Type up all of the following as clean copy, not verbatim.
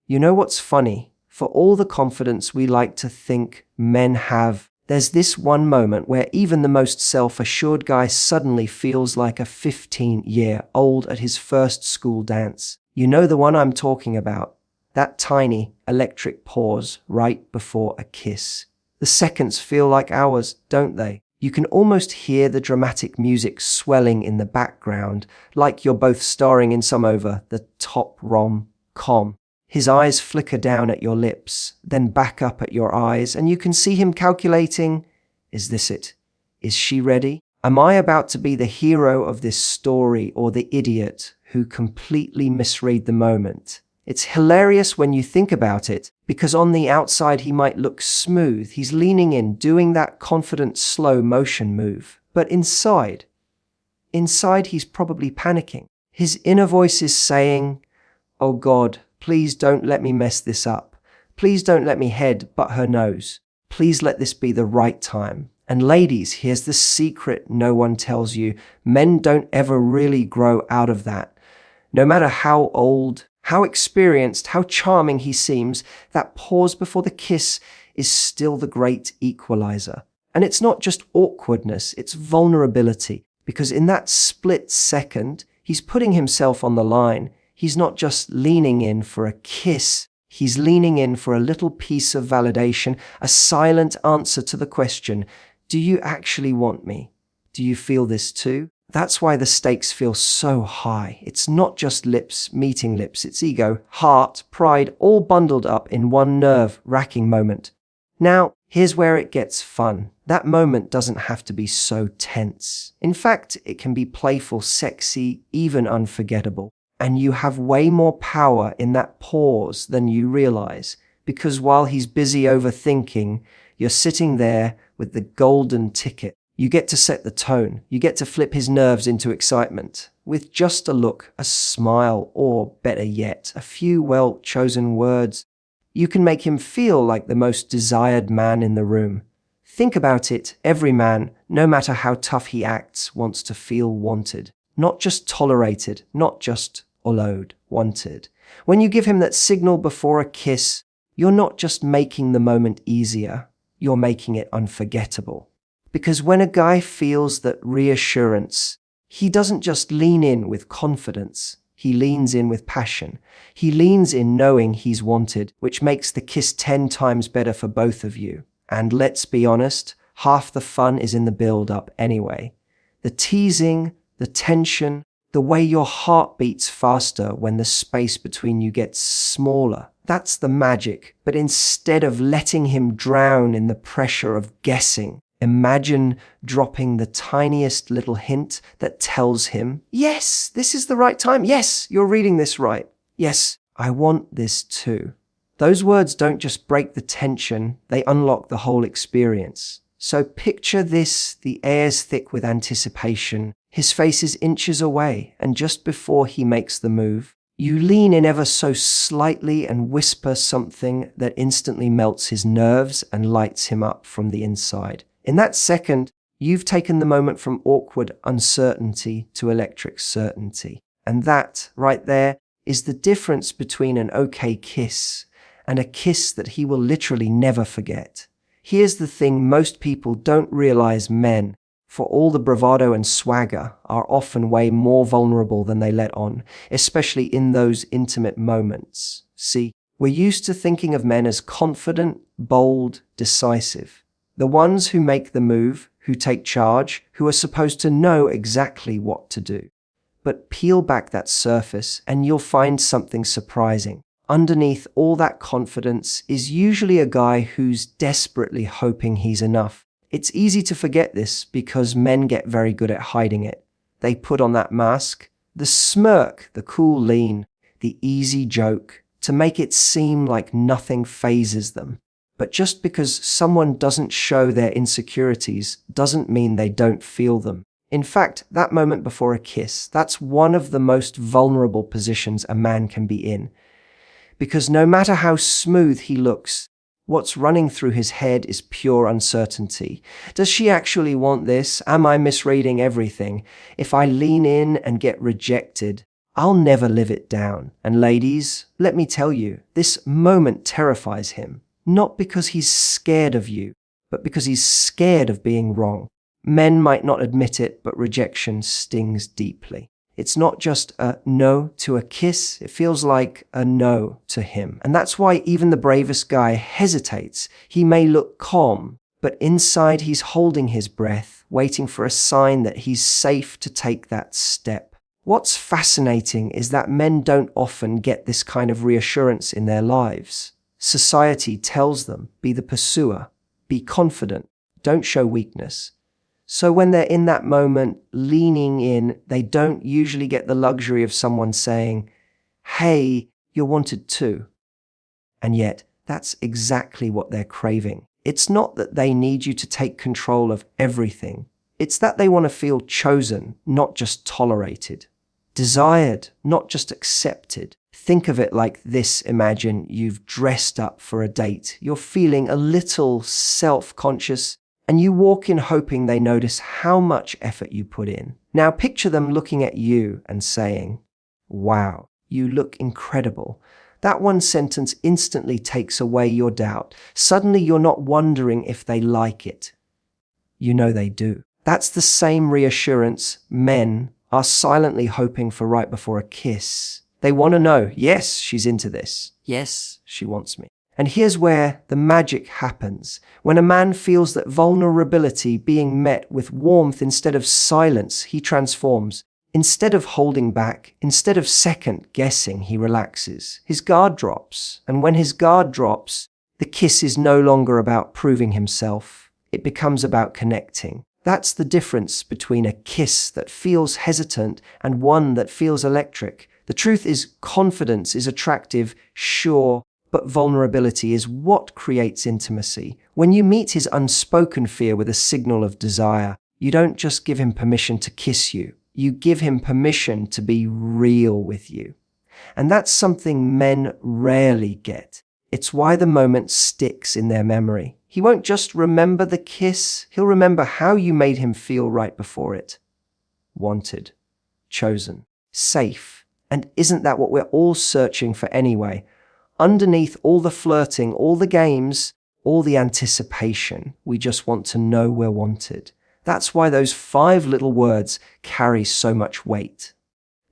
You know what's funny? For all the confidence we like to think men have, there's this one moment where even the most self-assured guy suddenly feels like a 15-year-old at his first school dance. You know the one I'm talking about. That tiny, electric pause right before a kiss. The seconds feel like hours, don't they? You can almost hear the dramatic music swelling in the background, like you're both starring in some over-the-top rom-com. His eyes flicker down at your lips, then back up at your eyes, and you can see him calculating, is this it? Is she ready? Am I about to be the hero of this story or the idiot who completely misread the moment? It's hilarious when you think about it, because on the outside he might look smooth. He's leaning in, doing that confident slow motion move. But inside he's probably panicking. His inner voice is saying, oh God, please don't let me mess this up. Please don't let me head-butt her nose. Please let this be the right time. And ladies, here's the secret no one tells you. Men don't ever really grow out of that. No matter how old, how experienced, how charming he seems, that pause before the kiss is still the great equalizer. And it's not just awkwardness, it's vulnerability. Because in that split second, he's putting himself on the line. He's not just leaning in for a kiss. He's leaning in for a little piece of validation, a silent answer to the question, do you actually want me? Do you feel this too? That's why the stakes feel so high. It's not just lips meeting lips. It's ego, heart, pride, all bundled up in one nerve-wracking moment. Now, here's where it gets fun. That moment doesn't have to be so tense. In fact, it can be playful, sexy, even unforgettable. And you have way more power in that pause than you realize, because while he's busy overthinking, you're sitting there with the golden ticket. You get to set the tone. You get to flip his nerves into excitement with just a look, a smile, or better yet, a few well-chosen words. You can make him feel like the most desired man in the room. Think about it. Every man, no matter how tough he acts, wants to feel wanted. Not just tolerated, not just allowed, wanted. When you give him that signal before a kiss, you're not just making the moment easier, you're making it unforgettable. Because when a guy feels that reassurance, he doesn't just lean in with confidence, he leans in with passion. He leans in knowing he's wanted, which makes the kiss 10 times better for both of you. And let's be honest, half the fun is in the build-up anyway. The teasing, the tension, the way your heart beats faster when the space between you gets smaller. That's the magic. But instead of letting him drown in the pressure of guessing, imagine dropping the tiniest little hint that tells him, yes, this is the right time. Yes, you're reading this right. Yes, I want this too. Those words don't just break the tension, they unlock the whole experience. So picture this, the air's thick with anticipation. His face is inches away, and just before he makes the move, you lean in ever so slightly and whisper something that instantly melts his nerves and lights him up from the inside. In that second, you've taken the moment from awkward uncertainty to electric certainty. And that, right there, is the difference between an okay kiss and a kiss that he will literally never forget. Here's the thing most people don't realize: men, for all the bravado and swagger, are often way more vulnerable than they let on, especially in those intimate moments. See, we're used to thinking of men as confident, bold, decisive. The ones who make the move, who take charge, who are supposed to know exactly what to do. But peel back that surface and you'll find something surprising. Underneath all that confidence is usually a guy who's desperately hoping he's enough. It's easy to forget this because men get very good at hiding it. They put on that mask, the smirk, the cool lean, the easy joke, to make it seem like nothing phases them. But just because someone doesn't show their insecurities doesn't mean they don't feel them. In fact, that moment before a kiss, that's one of the most vulnerable positions a man can be in. Because no matter how smooth he looks, what's running through his head is pure uncertainty. Does she actually want this? Am I misreading everything? If I lean in and get rejected, I'll never live it down. And ladies, let me tell you, this moment terrifies him, not because he's scared of you, but because he's scared of being wrong. Men might not admit it, but rejection stings deeply. It's not just a no to a kiss, it feels like a no to him. And that's why even the bravest guy hesitates. He may look calm, but inside he's holding his breath, waiting for a sign that he's safe to take that step. What's fascinating is that men don't often get this kind of reassurance in their lives. Society tells them, be the pursuer, be confident, don't show weakness. So when they're in that moment, leaning in, they don't usually get the luxury of someone saying, hey, you're wanted too. And yet, that's exactly what they're craving. It's not that they need you to take control of everything. It's that they want to feel chosen, not just tolerated. Desired, not just accepted. Think of it like this. Imagine you've dressed up for a date. You're feeling a little self-conscious, and you walk in hoping they notice how much effort you put in. Now picture them looking at you and saying, wow, you look incredible. That one sentence instantly takes away your doubt. Suddenly you're not wondering if they like it. You know they do. That's the same reassurance men are silently hoping for right before a kiss. They want to know, yes, she's into this. Yes, she wants me. And here's where the magic happens. When a man feels that vulnerability being met with warmth instead of silence, he transforms. Instead of holding back, instead of second guessing, he relaxes. His guard drops. And when his guard drops, the kiss is no longer about proving himself. It becomes about connecting. That's the difference between a kiss that feels hesitant and one that feels electric. The truth is, confidence is attractive, sure, but vulnerability is what creates intimacy. When you meet his unspoken fear with a signal of desire, you don't just give him permission to kiss you. You give him permission to be real with you. And that's something men rarely get. It's why the moment sticks in their memory. He won't just remember the kiss, he'll remember how you made him feel right before it. Wanted, chosen, safe. And isn't that what we're all searching for anyway? Underneath all the flirting, all the games, all the anticipation, we just want to know we're wanted. That's why those 5 little words carry so much weight.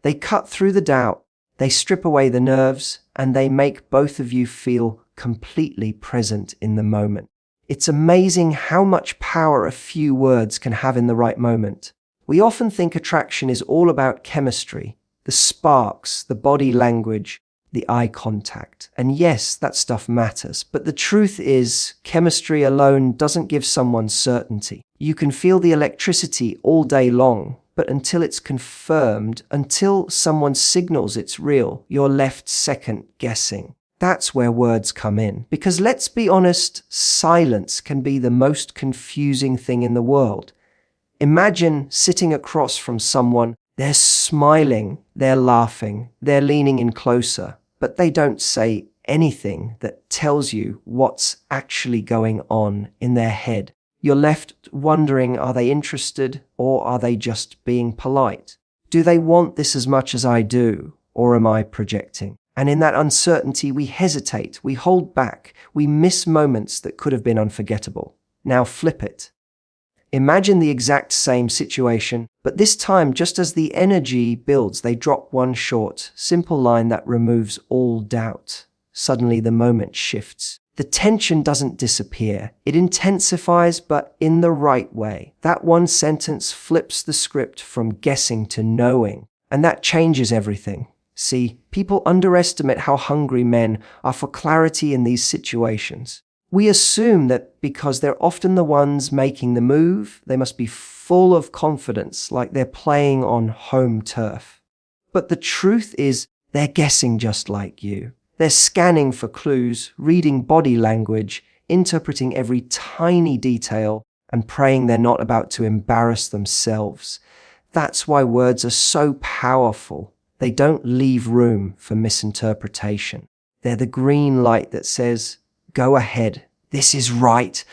They cut through the doubt, they strip away the nerves, and they make both of you feel completely present in the moment. It's amazing how much power a few words can have in the right moment. We often think attraction is all about chemistry, the sparks, the body language, the eye contact. And yes, that stuff matters. But the truth is, chemistry alone doesn't give someone certainty. You can feel the electricity all day long, but until it's confirmed, until someone signals it's real, you're left second guessing. That's where words come in. Because let's be honest, silence can be the most confusing thing in the world. Imagine sitting across from someone, they're smiling, they're laughing, they're leaning in closer, but they don't say anything that tells you what's actually going on in their head. You're left wondering, are they interested or are they just being polite? Do they want this as much as I do, or am I projecting? And in that uncertainty, we hesitate, we hold back, we miss moments that could have been unforgettable. Now flip it. Imagine the exact same situation, but this time, just as the energy builds, they drop one short, simple line that removes all doubt. Suddenly the moment shifts. The tension doesn't disappear. It intensifies, but in the right way. That one sentence flips the script from guessing to knowing, and that changes everything. See, people underestimate how hungry men are for clarity in these situations. We assume that because they're often the ones making the move, they must be full of confidence, like they're playing on home turf. But the truth is, they're guessing just like you. They're scanning for clues, reading body language, interpreting every tiny detail, and praying they're not about to embarrass themselves. That's why words are so powerful. They don't leave room for misinterpretation. They're the green light that says, go ahead, this is right.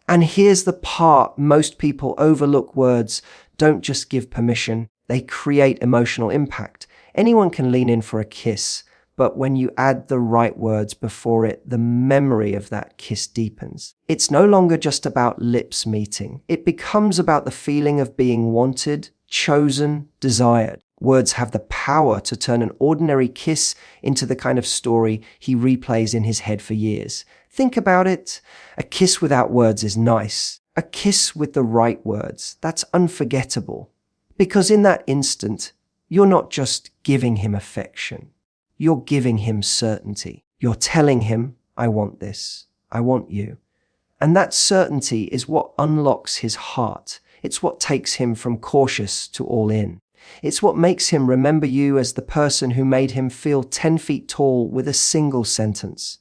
And here's the part most people overlook: words don't just give permission, they create emotional impact. Anyone can lean in for a kiss, but when you add the right words before it, the memory of that kiss deepens. It's no longer just about lips meeting. It becomes about the feeling of being wanted, chosen, desired. Words have the power to turn an ordinary kiss into the kind of story he replays in his head for years. Think about it. A kiss without words is nice. A kiss with the right words, that's unforgettable. Because in that instant, you're not just giving him affection. You're giving him certainty. You're telling him, I want this. I want you. And that certainty is what unlocks his heart. It's what takes him from cautious to all in. It's what makes him remember you as the person who made him feel 10 feet tall with a single sentence.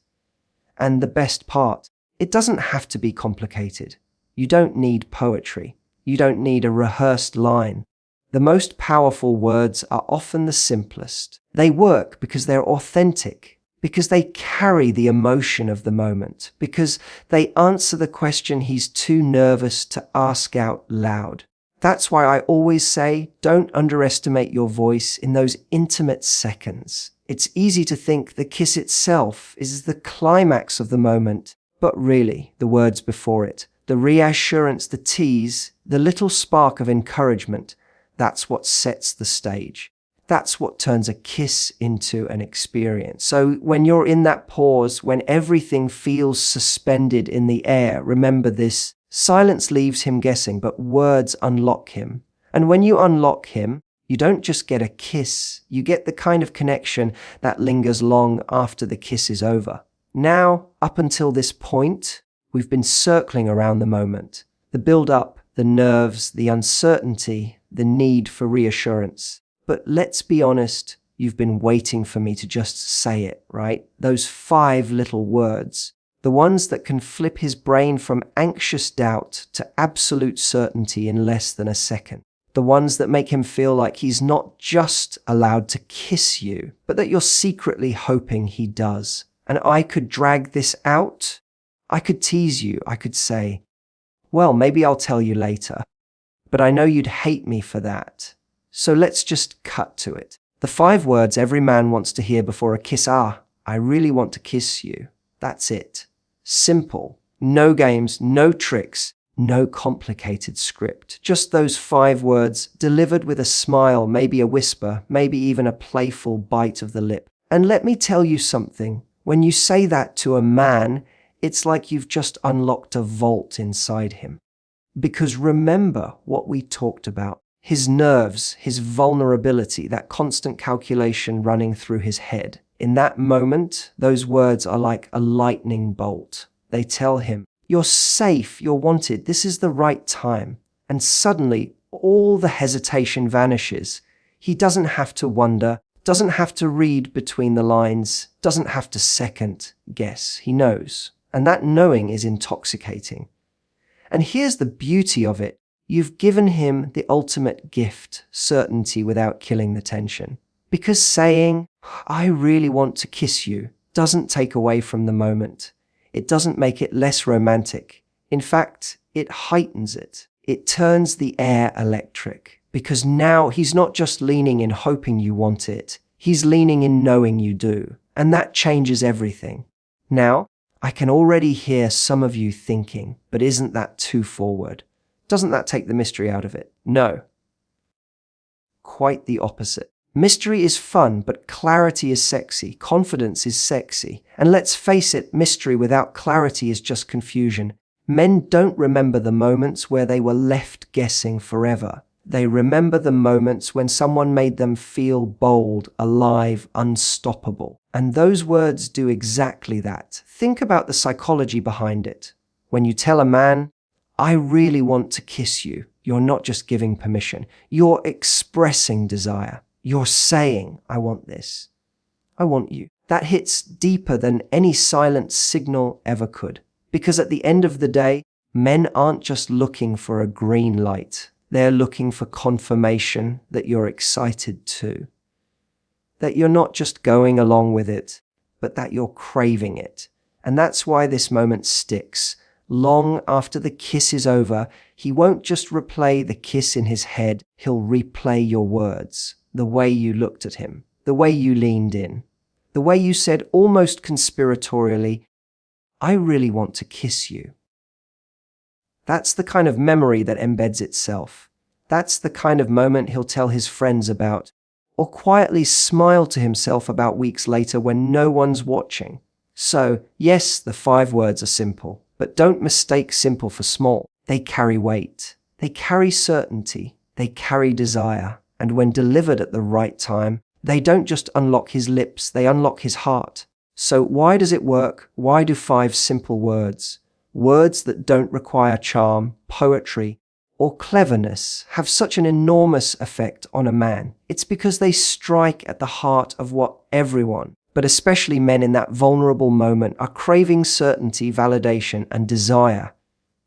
And the best part, it doesn't have to be complicated. You don't need poetry. You don't need a rehearsed line. The most powerful words are often the simplest. They work because they're authentic, because they carry the emotion of the moment, because they answer the question he's too nervous to ask out loud. That's why I always say, don't underestimate your voice in those intimate seconds. It's easy to think the kiss itself is the climax of the moment, but really, the words before it, the reassurance, the tease, the little spark of encouragement, that's what sets the stage. That's what turns a kiss into an experience. So when you're in that pause, when everything feels suspended in the air, remember this. Silence leaves him guessing, but words unlock him. And when you unlock him, you don't just get a kiss, you get the kind of connection that lingers long after the kiss is over. Now, up until this point, we've been circling around the moment. The build-up, the nerves, the uncertainty, the need for reassurance. But let's be honest, you've been waiting for me to just say it, right? Those 5 little words. The ones that can flip his brain from anxious doubt to absolute certainty in less than a second. The ones that make him feel like he's not just allowed to kiss you, but that you're secretly hoping he does. And I could drag this out. I could tease you. I could say, well, maybe I'll tell you later. But I know you'd hate me for that. So let's just cut to it. The 5 words every man wants to hear before a kiss are, I really want to kiss you. That's it. Simple. No games, no tricks, no complicated script. Just those 5 words delivered with a smile, maybe a whisper, maybe even a playful bite of the lip. And let me tell you something. When you say that to a man, it's like you've just unlocked a vault inside him. Because remember what we talked about. His nerves, his vulnerability, that constant calculation running through his head. In that moment, those words are like a lightning bolt. They tell him, you're safe, you're wanted, this is the right time. And suddenly, all the hesitation vanishes. He doesn't have to wonder, doesn't have to read between the lines, doesn't have to second guess. He knows. And that knowing is intoxicating. And here's the beauty of it. You've given him the ultimate gift, certainty without killing the tension. Because saying, I really want to kiss you, doesn't take away from the moment. It doesn't make it less romantic. In fact, it heightens it. It turns the air electric. Because now he's not just leaning in hoping you want it. He's leaning in knowing you do. And that changes everything. Now, I can already hear some of you thinking, but isn't that too forward? Doesn't that take the mystery out of it? No. Quite the opposite. Mystery is fun, but clarity is sexy. Confidence is sexy. And let's face it, mystery without clarity is just confusion. Men don't remember the moments where they were left guessing forever. They remember the moments when someone made them feel bold, alive, unstoppable. And those words do exactly that. Think about the psychology behind it. When you tell a man, I really want to kiss you, you're not just giving permission. You're expressing desire. You're saying, I want this. I want you. That hits deeper than any silent signal ever could. Because at the end of the day, men aren't just looking for a green light. They're looking for confirmation that you're excited too. That you're not just going along with it, but that you're craving it. And that's why this moment sticks. Long after the kiss is over, he won't just replay the kiss in his head, he'll replay your words. the way you looked at him, the way you leaned in, the way you said almost conspiratorially, "I really want to kiss you." That's the kind of memory that embeds itself. That's the kind of moment he'll tell his friends about, or quietly smile to himself about weeks later when no one's watching. So, yes, the 5 words are simple, but don't mistake simple for small. They carry weight. They carry certainty. They carry desire. And when delivered at the right time, they don't just unlock his lips, they unlock his heart. So why does it work? Why do 5 simple words that don't require charm, poetry, or cleverness have such an enormous effect on a man? It's because they strike at the heart of what everyone, but especially men in that vulnerable moment, are craving: certainty, validation, and desire.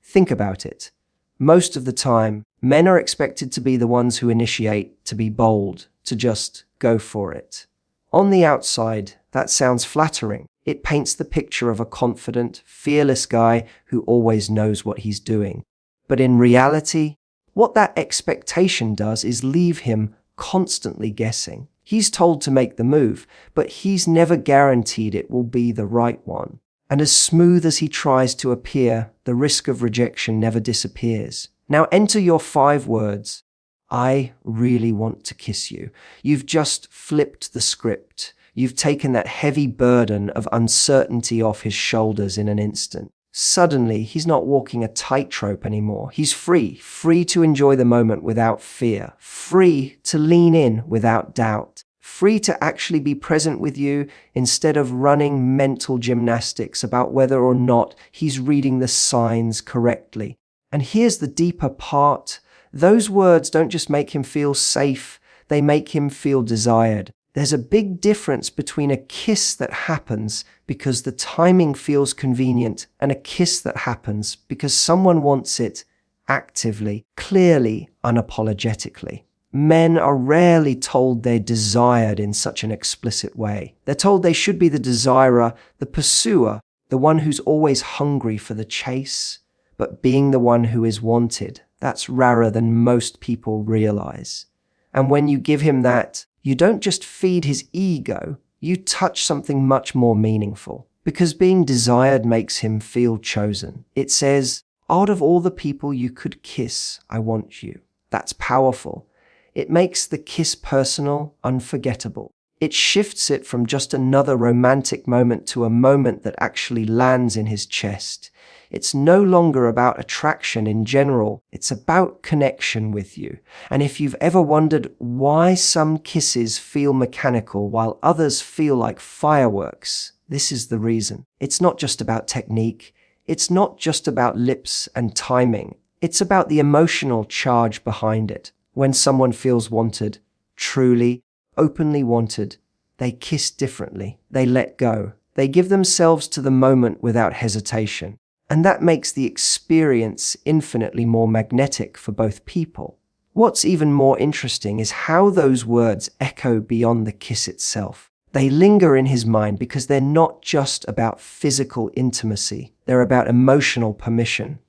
Think about it. Most of the time, men are expected to be the ones who initiate, to be bold, to just go for it. On the outside, that sounds flattering. It paints the picture of a confident, fearless guy who always knows what he's doing. But in reality, what that expectation does is leave him constantly guessing. He's told to make the move, but he's never guaranteed it will be the right one. And as smooth as he tries to appear, the risk of rejection never disappears. Now enter your 5 words. I really want to kiss you. You've just flipped the script. You've taken that heavy burden of uncertainty off his shoulders in an instant. Suddenly, he's not walking a tightrope anymore. He's free to enjoy the moment without fear, free to lean in without doubt, free to actually be present with you instead of running mental gymnastics about whether or not he's reading the signs correctly. And here's the deeper part. Those words don't just make him feel safe, they make him feel desired. There's a big difference between a kiss that happens because the timing feels convenient and a kiss that happens because someone wants it actively, clearly, unapologetically. Men are rarely told they're desired in such an explicit way. They're told they should be the desirer, the pursuer, the one who's always hungry for the chase. But being the one who is wanted, that's rarer than most people realize. And when you give him that, you don't just feed his ego, you touch something much more meaningful. Because being desired makes him feel chosen. It says, out of all the people you could kiss, I want you. That's powerful. It makes the kiss personal, unforgettable. It shifts it from just another romantic moment to a moment that actually lands in his chest. It's no longer about attraction in general, it's about connection with you. And if you've ever wondered why some kisses feel mechanical while others feel like fireworks, this is the reason. It's not just about technique, it's not just about lips and timing, it's about the emotional charge behind it. When someone feels wanted, truly, openly wanted, they kiss differently, they let go, they give themselves to the moment without hesitation. And that makes the experience infinitely more magnetic for both people. What's even more interesting is how those words echo beyond the kiss itself. They linger in his mind because they're not just about physical intimacy, they're about emotional permission.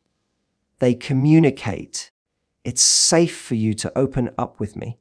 They communicate. It's safe for you to open up with me.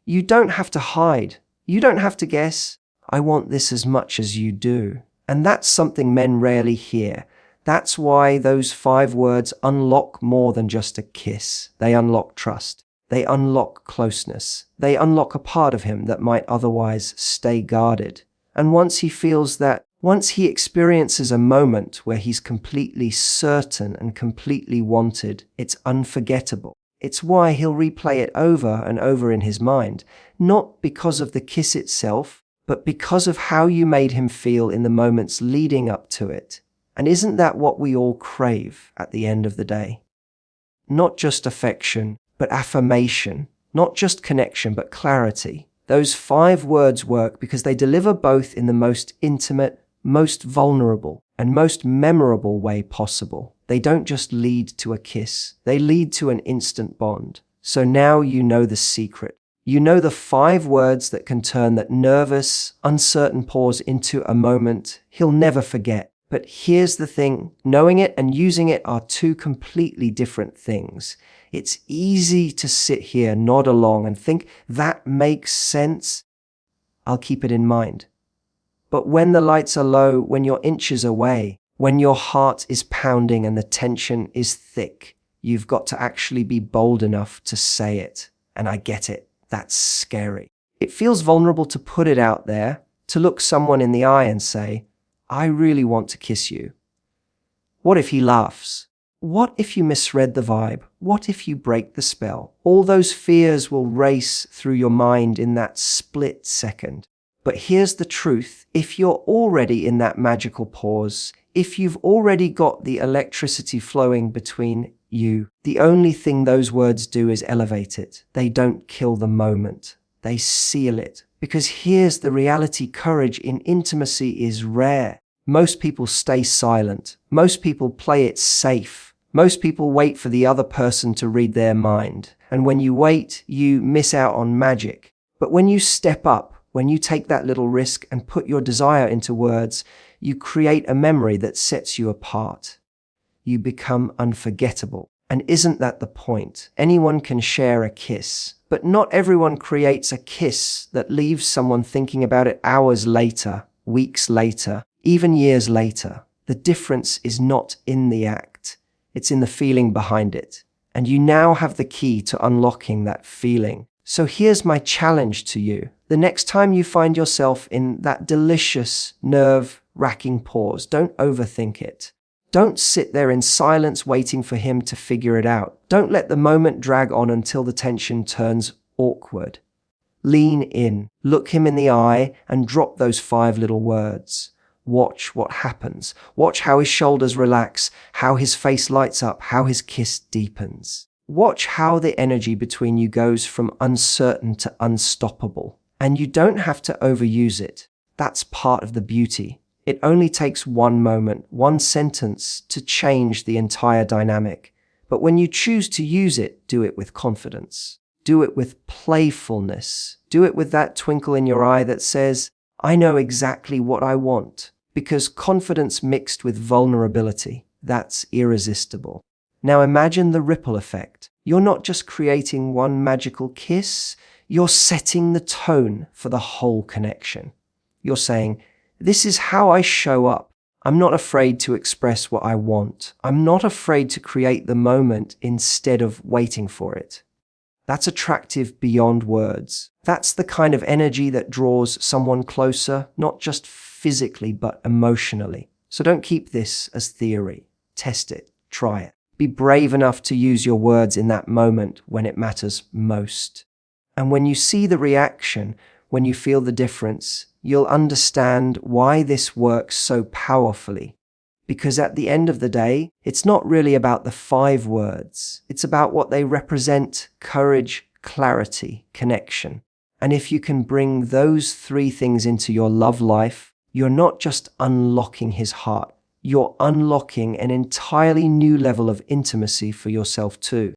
You don't have to hide. You don't have to guess. I want this as much as you do. And that's something men rarely hear. That's why those 5 words unlock more than just a kiss. They unlock trust. They unlock closeness. They unlock a part of him that might otherwise stay guarded. And once he feels that, once he experiences a moment where he's completely certain and completely wanted, it's unforgettable. It's why he'll replay it over and over in his mind, not because of the kiss itself, but because of how you made him feel in the moments leading up to it. And isn't that what we all crave at the end of the day? Not just affection, but affirmation. Not just connection, but clarity. Those 5 words work because they deliver both in the most intimate, most vulnerable, and most memorable way possible. They don't just lead to a kiss. They lead to an instant bond. So now you know the secret. You know the 5 words that can turn that nervous, uncertain pause into a moment he'll never forget. But here's the thing, knowing it and using it are two completely different things. It's easy to sit here, nod along, and think that makes sense. I'll keep it in mind. But when the lights are low, when you're inches away, when your heart is pounding and the tension is thick, you've got to actually be bold enough to say it. And I get it. That's scary. It feels vulnerable to put it out there, to look someone in the eye and say, I really want to kiss you. What if he laughs? What if you misread the vibe? What if you break the spell? All those fears will race through your mind in that split second. But here's the truth. If you're already in that magical pause, if you've already got the electricity flowing between you, the only thing those words do is elevate it. They don't kill the moment. They seal it. Because here's the reality, courage in intimacy is rare. Most people stay silent. Most people play it safe. Most people wait for the other person to read their mind. And when you wait, you miss out on magic. But when you step up, when you take that little risk and put your desire into words, you create a memory that sets you apart. You become unforgettable. And isn't that the point? Anyone can share a kiss, but not everyone creates a kiss that leaves someone thinking about it hours later, weeks later, even years later. The difference is not in the act. It's in the feeling behind it. And you now have the key to unlocking that feeling. So here's my challenge to you. The next time you find yourself in that delicious, nerve-wracking pause, don't overthink it. Don't sit there in silence waiting for him to figure it out. Don't let the moment drag on until the tension turns awkward. Lean in, look him in the eye, and drop those 5 little words. Watch what happens. Watch how his shoulders relax, how his face lights up, how his kiss deepens. Watch how the energy between you goes from uncertain to unstoppable. And you don't have to overuse it. That's part of the beauty. It only takes one moment, one sentence to change the entire dynamic. But when you choose to use it, do it with confidence. Do it with playfulness. Do it with that twinkle in your eye that says, I know exactly what I want. Because confidence mixed with vulnerability, that's irresistible. Now imagine the ripple effect. You're not just creating one magical kiss, you're setting the tone for the whole connection. You're saying, this is how I show up. I'm not afraid to express what I want. I'm not afraid to create the moment instead of waiting for it. That's attractive beyond words. That's the kind of energy that draws someone closer, not just physically, but emotionally. So don't keep this as theory. Test it. Try it. Be brave enough to use your words in that moment when it matters most. And when you see the reaction, when you feel the difference, you'll understand why this works so powerfully. Because at the end of the day, it's not really about the 5 words. It's about what they represent: courage, clarity, connection. And if you can bring those 3 things into your love life, you're not just unlocking his heart. You're unlocking an entirely new level of intimacy for yourself too.